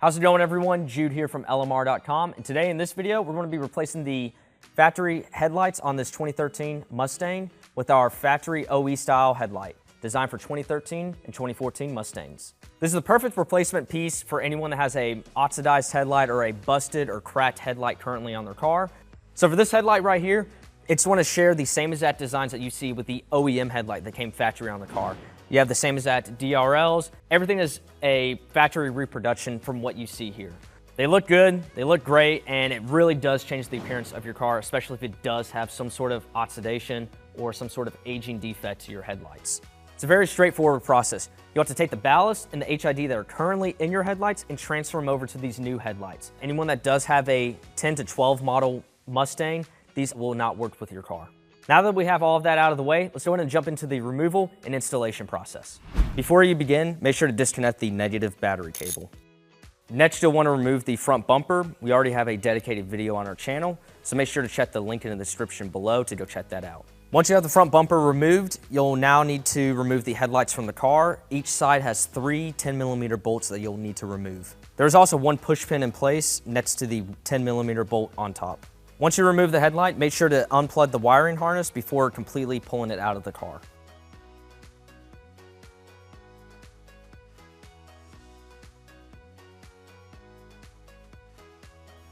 How's it going, everyone? Jude here from LMR.com, and today in this video we're going to be replacing the factory headlights on this 2013 Mustang with our factory OE style headlight designed for 2013 and 2014 Mustangs. This is the perfect replacement piece for anyone that has a oxidized headlight or a busted or cracked headlight currently on their car. So for this headlight right here, it's going to share the same exact designs that you see with the OEM headlight that came factory on the car. You have the same exact DRLs. Everything is a factory reproduction from what you see here. They look good, they look great, and it really does change the appearance of your car, especially if it does have some sort of oxidation or some sort of aging defect to your headlights. It's a very straightforward process. You'll have to take the ballast and the HID that are currently in your headlights and transfer them over to these new headlights. Anyone that does have a 10 to 12 model Mustang, these will not work with your car. Now that we have all of that out of the way, let's go ahead and jump into the removal and installation process. Before you begin, make sure to disconnect the negative battery cable. Next, you'll want to remove the front bumper. We already have a dedicated video on our channel, so make sure to check the link in the description below to go check that out. Once you have the front bumper removed, you'll now need to remove the headlights from the car. Each side has 3 10mm bolts that you'll need to remove. There's also one push pin in place next to the 10mm bolt on top. Once you remove the headlight, make sure to unplug the wiring harness before completely pulling it out of the car.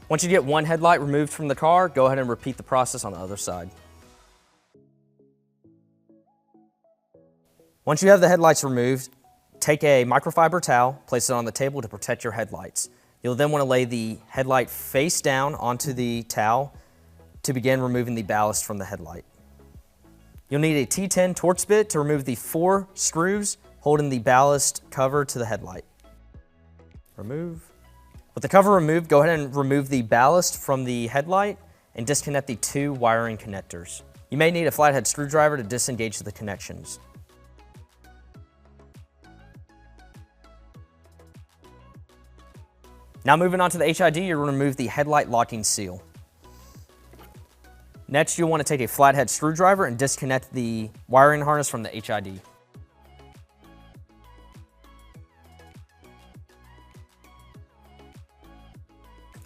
Once you get one headlight removed from the car, go ahead and repeat the process on the other side. Once you have the headlights removed, take a microfiber towel, place it on the table to protect your headlights. You'll then want to lay the headlight face down onto the towel to begin removing the ballast from the headlight. You'll need a T10 Torx bit to remove the 4 screws holding the ballast cover to the headlight. Remove. With the cover removed, go ahead and remove the ballast from the headlight and disconnect the 2 wiring connectors. You may need a flathead screwdriver to disengage the connections. Now moving on to the HID, you're going to remove the headlight locking seal. Next, you'll want to take a flathead screwdriver and disconnect the wiring harness from the HID.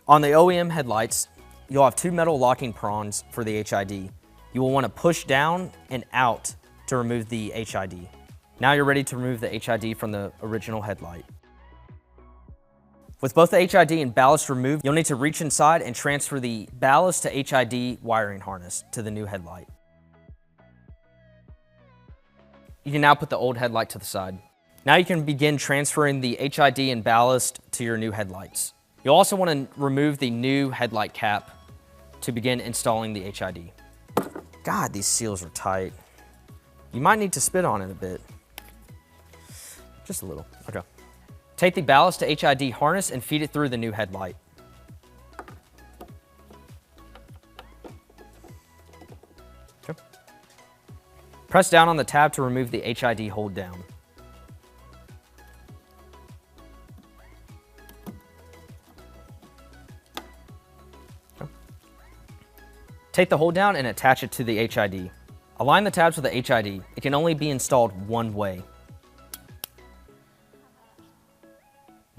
On the OEM headlights, you'll have 2 metal locking prongs for the HID. You will want to push down and out to remove the HID. Now you're ready to remove the HID from the original headlight. With both the HID and ballast removed, you'll need to reach inside and transfer the ballast to HID wiring harness to the new headlight. You can now put the old headlight to the side. Now you can begin transferring the HID and ballast to your new headlights. You'll also want to remove the new headlight cap to begin installing the HID. God, these seals are tight. You might need to spit on it a bit. Just a little, okay. Take the ballast to HID harness and feed it through the new headlight. Okay. Press down on the tab to remove the HID hold down. Okay. Take the hold down and attach it to the HID. Align the tabs with the HID. It can only be installed one way.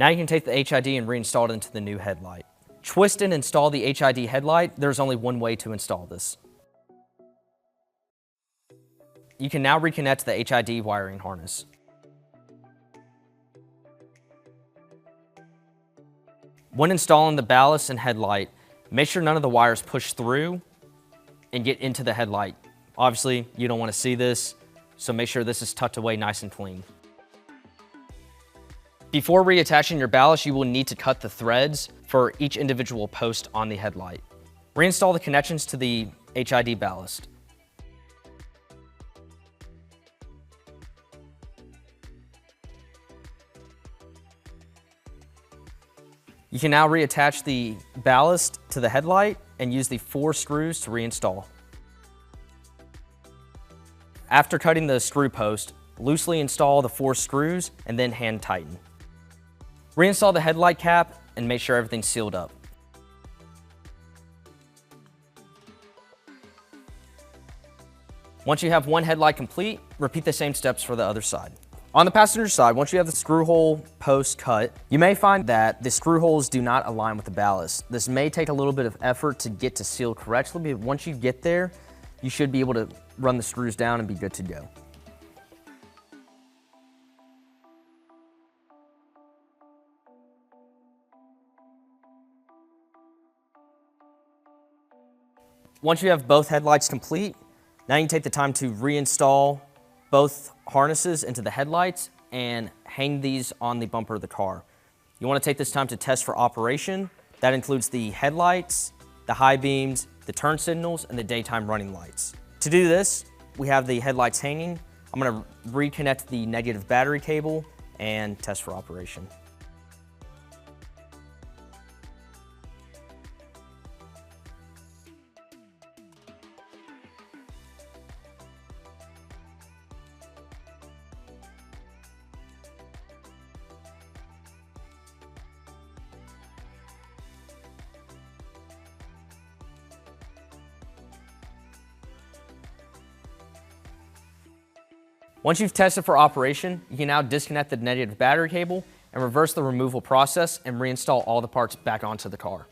Now you can take the HID and reinstall it into the new headlight. Twist and install the HID headlight. There's only one way to install this. You can now reconnect the HID wiring harness. When installing the ballast and headlight, make sure none of the wires push through and get into the headlight. Obviously, you don't want to see this, so make sure this is tucked away nice and clean. Before reattaching your ballast, you will need to cut the threads for each individual post on the headlight. Reinstall the connections to the HID ballast. You can now reattach the ballast to the headlight and use the 4 screws to reinstall. After cutting the screw post, loosely install the 4 screws and then hand tighten. Reinstall the headlight cap and make sure everything's sealed up. Once you have one headlight complete, repeat the same steps for the other side. On the passenger side, once you have the screw hole post cut, you may find that the screw holes do not align with the ballast. This may take a little bit of effort to get to seal correctly, but once you get there, you should be able to run the screws down and be good to go. Once you have both headlights complete, now you can take the time to reinstall both harnesses into the headlights and hang these on the bumper of the car. You want to take this time to test for operation. That includes the headlights, the high beams, the turn signals, and the daytime running lights. To do this, we have the headlights hanging. I'm going to reconnect the negative battery cable and test for operation. Once you've tested for operation, you can now disconnect the negative battery cable and reverse the removal process and reinstall all the parts back onto the car.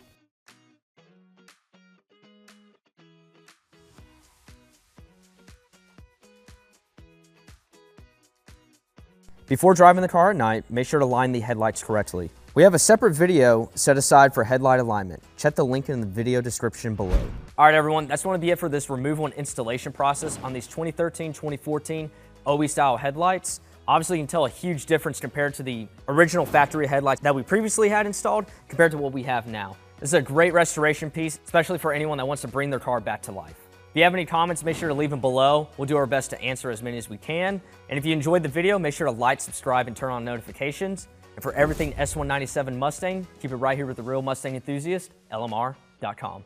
Before driving the car at night, make sure to line the headlights correctly. We have a separate video set aside for headlight alignment. Check the link in the video description below. All right, everyone, that's going to be it for this removal and installation process on these 2013-2014 OE style headlights. Obviously, you can tell a huge difference compared to the original factory headlights that we previously had installed compared to what we have now. This is a great restoration piece, especially for anyone that wants to bring their car back to life. If you have any comments, make sure to leave them below. We'll do our best to answer as many as we can. And if you enjoyed the video, make sure to like, subscribe, and turn on notifications. And for everything S197 Mustang, keep it right here with the real Mustang enthusiast, LMR.com.